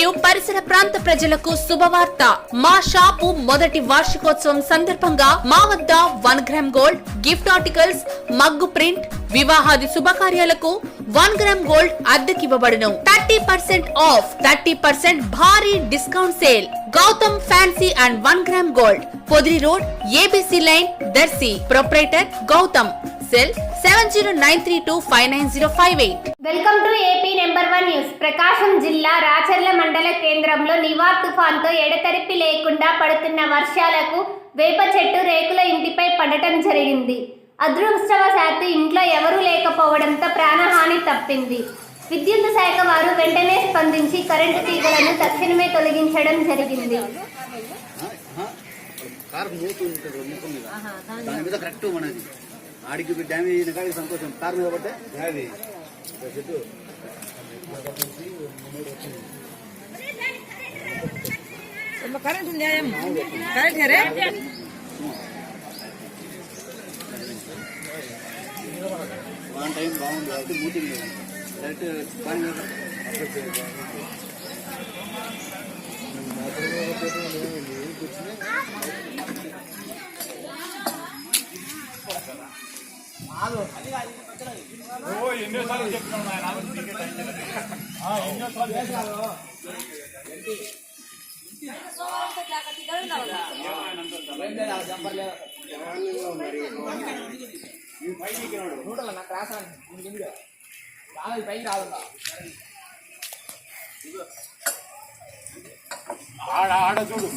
మరియు పరిసర ప్రాంత ప్రజలకు శుభవార్త. మా షాపు మొదటి వార్షికోత్సవం సందర్భంగా మా వద్ద 1 gram gold, gift articles, mug print, వివాహాది శుభకార్యాలకు 1 గ్రామ్ గోల్డ్ అద్దెకివ్వబడును. 30% ఆఫ్, 30% భారీ discount sale. Gautam fancy and 1 gram gold, Podiri road, ABC line, Darsi. Proprietor Gautam. Cell 7093259058. Welcome to AP number 1 news. Prakasam జిల్లా రాచర్ల మండల కేంద్రంలో నివార్ తుఫాన్తో ఎడతెరిపి లేకుండా పడుతున్న వర్షాలకు వేప చెట్టు రేకుల ఇంటిపై పడటం జరిగింది. అదృష్టవశాత్తు ఇంట్లో ఎవరూ లేకపోవడంతో ప్రాణహాని తప్పింది. విద్యుత్ శాఖ వారు వెంటనే స్పందించి కరెంటు తీగలను తక్షణమే తొలగించడం జరిగింది. ఆడికి డ్యామేజ్ అయిన కాడికి సంతోషం. కారణం కాబట్టి కరెంట్ ఉంది. కరెంట్ వన్ టైం బాగుంది కాబట్టి మూటింగ్ డైరెక్ట్ కానీ ఎన్నోసార్లు చెప్తున్నాను ఆడ చూడు.